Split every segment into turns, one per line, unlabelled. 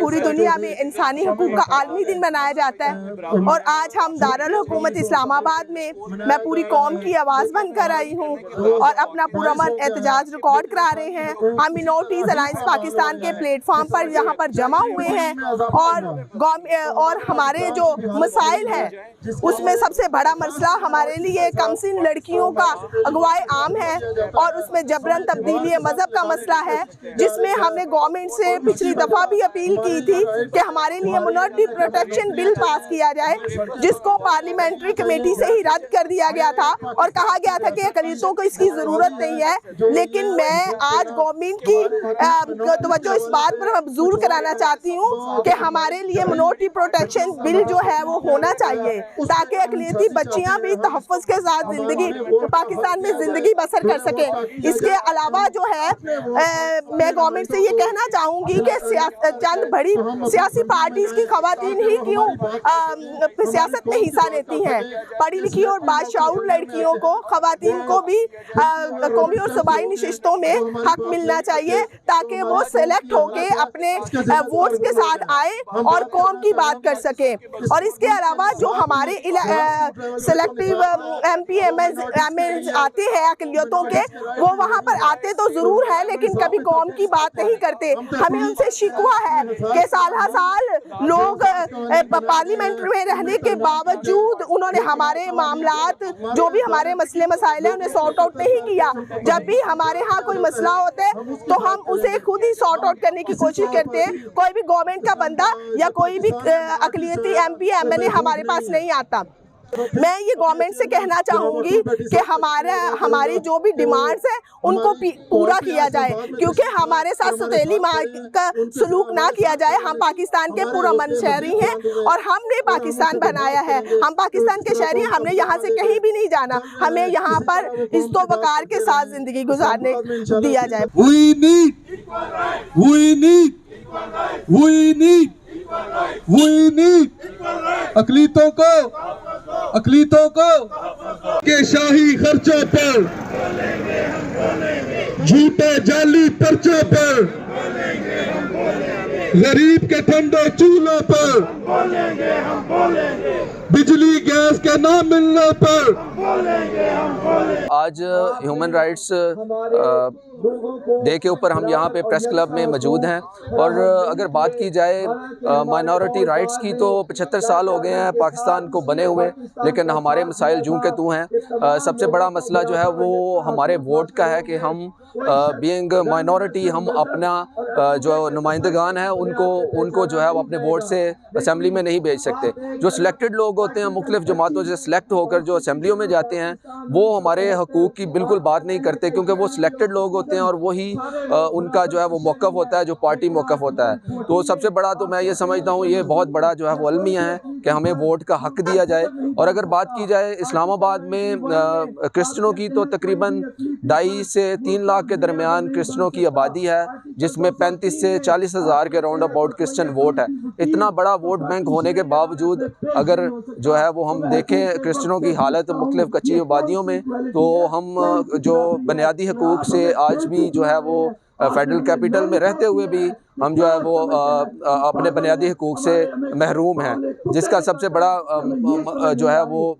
पूरी दुनिया में इंसानी हकूक़ का आलमी दिन मनाया जाता है और आज हम दारुल हुकूमत इस्लामाबाद में मैं पूरी कौम की आवाज़ बनकर आई हूँ और अपना पुरअमन एहतजाज रिकॉर्ड करा रहे हैं। हम मिनॉरिटीज़ अलायंस पाकिस्तान के प्लेटफॉर्म पर यहाँ पर जमा हुए हैं और हमारे जो मसाइल हैं उसमें सबसे बड़ा मसला हमारे लिए कमसिन लड़कियों का अगवाई आम है और उसमें जबरन तब्दीली मज़हब का मसला है, जिसमें हमने गवर्नमेंट से पिछली दफ़ा भी अपील की थी कि हमारे लिए मिनॉरिटी प्रोटेक्शन बिल पास किया जाए, जिसको पार्लियामेंट्री कमेटी से ही रद्द कर दिया गया था और कहा गया था कि अक़लियतों को इसकी ज़रूरत नहीं है। लेकिन मैं आज गवर्नमेंट की तवज्जो इस बात पर मबजूल कराना चाहती हूँ कि हमारे लिए मिनॉरिटी प्रोटेक्शन बिल जो है वो होना चाहिए ताकि अक़लियती बच्चियाँ भी तहफ़्फ़ुज़ के साथ ज़िंदगी पाकिस्तान में ज़िंदगी बसर कर सकें। इसके अलावा जो है मैं गवर्नमेंट से ये कहना चाहूँगी कि चंद बड़ी सियासी पार्टीज़ की ख़वातीन ही क्यों सियासत में हिस्सा लेती हैं। पढ़ी लिखी और बाशऊर लड़कियों को ख़वातीन को भी कौमी और सूबाई नशिस्तों में हक मिलना चाहिए ताकि वो सेलेक्ट होके अपने वोट्स के साथ आए और कौम की बात कर सके। और इसके अलावा जो हमारे सेलेक्टिव MP MLs आते हैं अक़लियतों के, वो वहाँ पर आते तो ज़रूर है लेकिन कभी कौम की बात नहीं करते। हमें उनसे शिकवा है कि साल लोग पार्लियामेंट में रहने के बावजूद उन्होंने हमारे मामलात जो भी हमारे मसले मसाइल हैं उन्हें सॉर्ट आउट नहीं किया। जब भी हमारे यहाँ कोई मसला होता है तो हम उसे खुद ही सॉर्ट आउट करने की कोशिश करते हैं। कोई भी गवर्नमेंट का बंदा या कोई भी अक़लियती MP MLA हमारे पास नहीं आता। मैं ये गवर्नमेंट से कहना चाहूँगी कि हमारी जो भी डिमांड्स हैं उनको पूरा किया जाए, क्योंकि हमारे साथ सौतेली माँ का सलूक ना किया जाए। हम पाकिस्तान के पुरअमन शहरी हैं और हमने पाकिस्तान बनाया है, हम पाकिस्तान के शहरी, हमने यहाँ से कहीं भी नहीं जाना। हमें यहाँ पर इज़्ज़ो वक़ार के साथ ज़िंदगी गुजारने दिया जाए।
We need अक़लियतों को के शाही खर्चों पर, झूठे जाली पर्चों पर, गरीब के ठंडे चूल्हों पर, बिजली गैस के ना मिलने पर।
आज ह्यूमन राइट्स डे के ऊपर हम यहाँ पे प्रेस क्लब में मौजूद हैं और अगर बात की जाए माइनॉरिटी राइट्स की तो 75 साल हो गए हैं पाकिस्तान को बने हुए, लेकिन हमारे मसाइल जूं के तू हैं। सबसे बड़ा मसला जो है वो हमारे वोट का है कि हम बीइंग माइनॉरिटी हम अपना जो नुमाइंदगान है उनको जो है वो अपने वोट से असेंबली में नहीं भेज सकते। जो सिलेक्टेड लोग होते हैं मुख्तलिफ जमातों से सिलेक्ट होकर जो असेंबलियों में जाते हैं वो हमारे हकूक़ की बिल्कुल बात नहीं करते, क्योंकि वो सिलेक्टेड लोग होते हैं और वही उनका जो है वो मौक़िफ़ होता है जो पार्टी मौक़िफ़ होता है। तो सबसे बड़ा तो मैं ये समझता हूँ ये बहुत बड़ा जो है वो अलमिया है कि हमें वोट का हक़ दिया जाए। और अगर बात की जाए इस्लामाबाद में क्रिश्चनों की तो तकरीबन 2.5 से 3 लाख के दरमियान क्रिश्चनों की आबादी है, जिसमें 35 से 40 हज़ार के राउंड अबाउट क्रिश्चन वोट है। इतना बड़ा वोट बैंक होने के बावजूद अगर जो है वो हम देखें क्रिश्चनों की हालत मुख्तलिफ कच्ची आबादियों में, तो हम जो बुनियादी हकूक़ से आज भी जो है वो फेडरल कैपिटल में रहते हुए भी हम जो है वो अपने बुनियादी हकूक़ से महरूम हैं, जिसका सबसे बड़ा जो है वो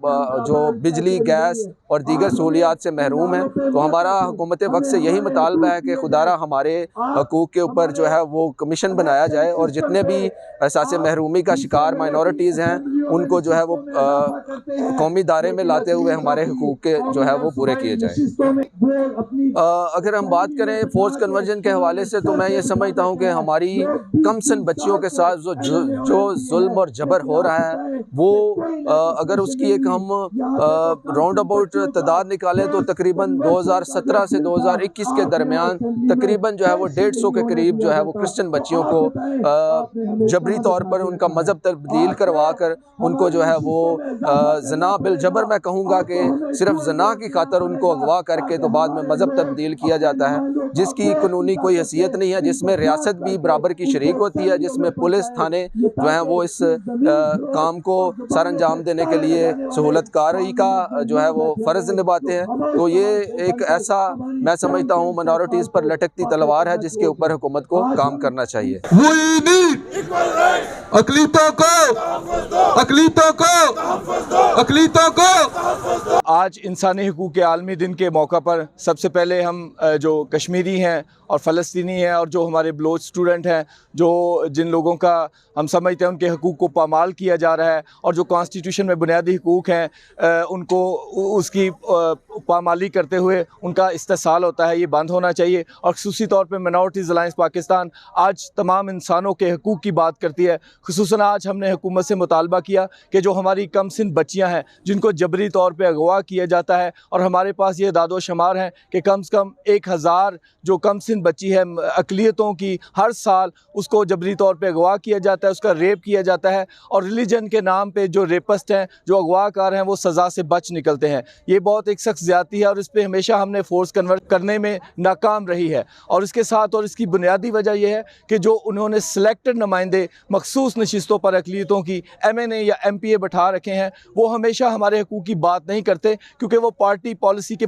जो बिजली गैस और दीगर सहूलियात से महरूम है। तो हमारा हुकूमत वक्त से यही मुतालबा है कि खुदारा हमारे हकूक़ के ऊपर जो है वो कमीशन बनाया जाए और जितने भी एहसास महरूमी का शिकार माइनॉरिटीज़ हैं उनको जो है वो कौमी दायरे में लाते हुए हमारे हकूक़ के जो है वो पूरे किए जाएँ। अगर हम बात करें फोर्स कन्वर्जन के हवाले से, तो मैं ये समझता हूँ कि हमारी कमसन बच्चियों के साथ जो जुल्म और जबर हो रहा है वो अगर उसकी एक हम राउंड अबाउट तादाद निकालें तो तकरीबन 2017 से 2021 के दरमियान तकरीबन जो है वो 150 के करीब जो है वो क्रिश्चियन बच्चियों को जबरी तौर पर उनका मज़हब तब्दील करवा कर उनको जो है वो जना बिल जबर, मैं कहूँगा कि सिर्फ जना की खातर उनको अगवा करके तो बाद में मज़हब तब्दील किया जाता है, जिसकी कानूनी कोई हैसियत नहीं है, जिसमें रियासत भी बराबर की शरीक होती है, जिसमें पुलिस थाने जो है वो इस काम को सर अंजाम देने के लिए सहूलतकारी का जो है वो फ़र्ज़ निभाते हैं। तो ये एक ऐसा मैं समझता हूँ माइनॉरिटीज़ पर लटकती तलवार है जिसके ऊपर हुकूमत को काम करना चाहिए।
अकलीतों को
आज इंसानी हकूक़ के आलमी दिन के मौका पर सबसे पहले हम जो कश्मीरी हैं और फ़लस्तीनी हैं और जो हमारे बलोच स्टूडेंट हैं, जो जिन लोगों का हम समझते हैं उनके हकूक़ को पामाल किया जा रहा है और जो कॉन्स्टिट्यूशन में बुनियादी हकूक़ हैं उनको उसकी पामाली करते हुए उनका इस्तेसाल होता है, ये बंद होना चाहिए। और ख़ुसूसी तौर पर माइनॉरिटीज़ अलायंस पाकिस्तान आज तमाम इंसानों के हकूक़ की बात करती है। ख़ुसूसन आज हमने हुकूमत से मुतालबा किया कि जो हमारी कम सिन बच्चियाँ हैं जिनको जबरी तौर पर अगवा किया जाता है, और हमारे पास ये दादो शुमार हैं कि कम से कम 1000 जो कम सिन बच्ची है अक़लियतों की, हर साल उसको जबरी तौर पे अगवा किया जाता है, उसका रेप किया जाता है, और रिलीजन के नाम पे जो रेपिस्ट हैं, जो अगवाकार हैं, वो सज़ा से बच निकलते हैं। ये बहुत एक सख्त ज़्यादती है और इस पर हमेशा हमने फ़ोर्स कन्वर्ट करने में नाकाम रही है। और इसके साथ और इसकी बुनियादी वजह यह है कि जो उन्होंने सिलेक्टेड नुमाइंदे मखसूस नशिस्तों पर अक़लियतों की MNA या MPA बैठा रखे हैं, वो हमेशा हमारे हकूक़ की बात नहीं करते, क्योंकि वो पार्टी पॉलिसी के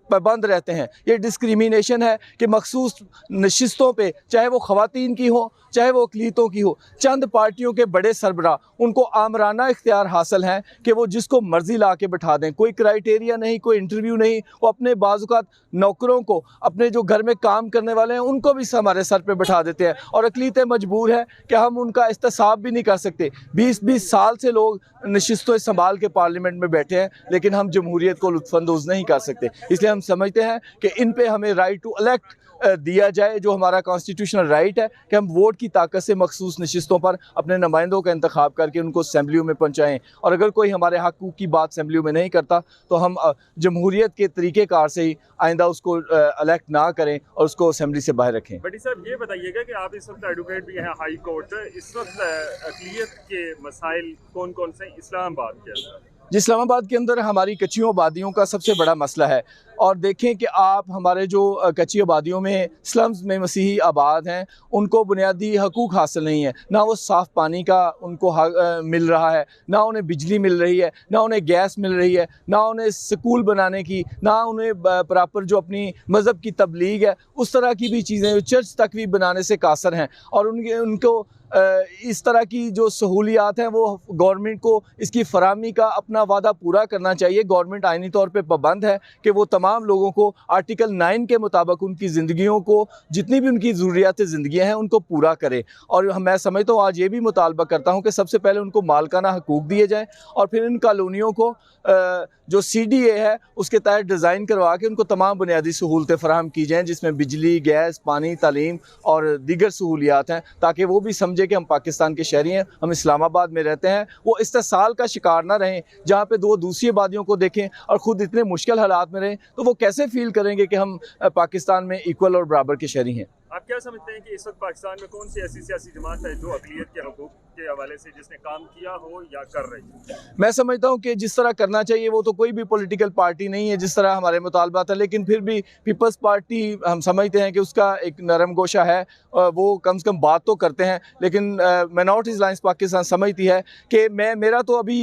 पाबंद रहते हैं। ये डिस्क्रिमिनेशन है कि मखसूस नशिस्तों पे, चाहे वो ख़वातीन की हो चाहे वो अक़लियतों की हो, चंद पार्टियों के बड़े सरबराह उनको आमराना इख्तियार हासिल हैं कि वो जिसको मर्ज़ी ला के बैठा दें, कोई क्राइटेरिया नहीं, कोई इंटरव्यू नहीं। वो अपने बाज़-औक़ात नौकरों को, अपने जो घर में काम करने वाले हैं उनको भी हमारे सर पे बैठा देते हैं, और अक़लियतें मजबूर है कि हम उनका इस्तेसाब भी नहीं कर सकते। 20-20 साल से लोग नशिस्तों संभाल के पार्लियामेंट में बैठे हैं, लेकिन हम जमहूरियत को लुत्फ़अंदोज़ नहीं कर सकते। इसलिए हम समझते हैं कि इन पे हमें राइट टू इलेक्ट दिया जाए, जो हमारा कॉन्स्टिट्यूशनल राइट है कि हम वोट की ताकत से मखसूस नशिस्तों पर अपने नुमाइंदों का इंतखाब करके उनको असम्बलियों में पहुँचाएँ। और अगर कोई हमारे हकूक़ की बात असम्बलियों में नहीं करता तो हम जमहूरियत के तरीक़ेकार से ही आइंदा उसको इलेक्ट ना करें और उसको असम्बली से बाहर रखें।
बड़ी साहब, ये बताइएगा कि आप इस वक्त एडवोकेट भी हैं हाई कोर्ट, इस वक्त अक़लियत के मसाइल कौन कौन से इस्लामाबाद के अंदर?
इस्लामाबाद के अंदर हमारी कच्चियों आबादियों का सबसे बड़ा मसला है। और देखें कि आप हमारे जो कच्ची आबादियों में स्लम्स में मसीही आबाद हैं, उनको बुनियादी हकूक़ हासिल नहीं है। ना वो साफ़ पानी का उनको मिल रहा है, ना उन्हें बिजली मिल रही है, ना उन्हें गैस मिल रही है, ना उन्हें स्कूल बनाने की, ना उन्हें प्रॉपर जो अपनी मज़हब की तबलीग है उस तरह की भी चीज़ें, चर्च तक भी बनाने से कासर हैं। और उनको इस तरह की जो सहूलियात हैं वो गवर्नमेंट को इसकी फराहमी का अपना वादा पूरा करना चाहिए। गवर्नमेंट आइनी तौर पे पाबंद है कि वो तमाम लोगों को आर्टिकल 9 के मुताबिक उनकी ज़िंदगियों को, जितनी भी उनकी ज़रूरियात ज़िंदगियाँ हैं, उनको पूरा करे। और मैं समझता हूँ आज ये भी मुतालबा करता हूँ कि सबसे पहले उनको मालकाना हकूक़ दिए जाएँ, और फिर इन कॉलोनियों को जो CDA है उसके तहत डिज़ाइन करवा के उनको तमाम बुनियादी सहूलतें फ़राहम की जाएँ, जिसमें बिजली, गैस, पानी, तालीम और दीगर सहूलियात हैं, ताकि वो भी समझे कि हम पाकिस्तान के शहरी हैं, हम इस्लामाबाद में रहते हैं। वो इस्तेसाल का शिकार ना रहें, जहाँ पे दो दूसरी आबादियों को देखें और ख़ुद इतने मुश्किल हालात में रहें, तो वो कैसे फ़ील करेंगे कि हम पाकिस्तान में इक्वल और बराबर के शहरी हैं।
आप क्या समझते हैं कि इस वक्त पाकिस्तान में कौन सी ऐसी सियासी जमात है जो अक़लियत के हकूक़ के हवाले से जिसने काम किया हो या कर रही है?
मैं समझता हूँ कि जिस तरह करना चाहिए वो तो कोई भी पॉलिटिकल पार्टी नहीं है जिस तरह हमारे मुतालबात है, लेकिन फिर भी पीपल्स पार्टी हम समझते हैं कि उसका एक नरम गोशा है, वो कम से कम बात तो करते हैं। लेकिन माइनॉरिटीज़ अलायंस पाकिस्तान समझती है कि मेरा तो अभी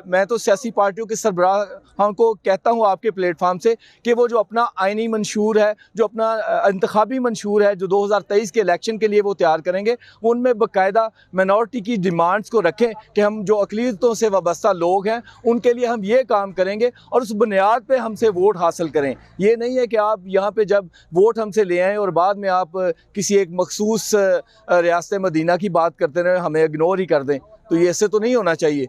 मैं तो सियासी पार्टियों के सरबराहों को कहता हूँ आपके प्लेटफार्म से कि वो जो अपना आइनी मंशूर है, जो अपना इंतखाबी मंशूर है, जो 2023 के इलेक्शन के लिए वो तैयार करेंगे, वो उनमें बाकायदा माइनॉरिटी की डिमांड्स को रखें कि हम जो अक़लियतों से वाबस्ता लोग हैं उनके लिए हम ये काम करेंगे और उस बुनियाद पे हमसे वोट हासिल करें। ये नहीं है कि आप यहाँ पे जब वोट हमसे ले आएँ और बाद में आप किसी एक मखसूस रियासत मदीना की बात करते रहें, हमें इग्नोर ही कर दें, तो ये ऐसे तो नहीं होना चाहिए।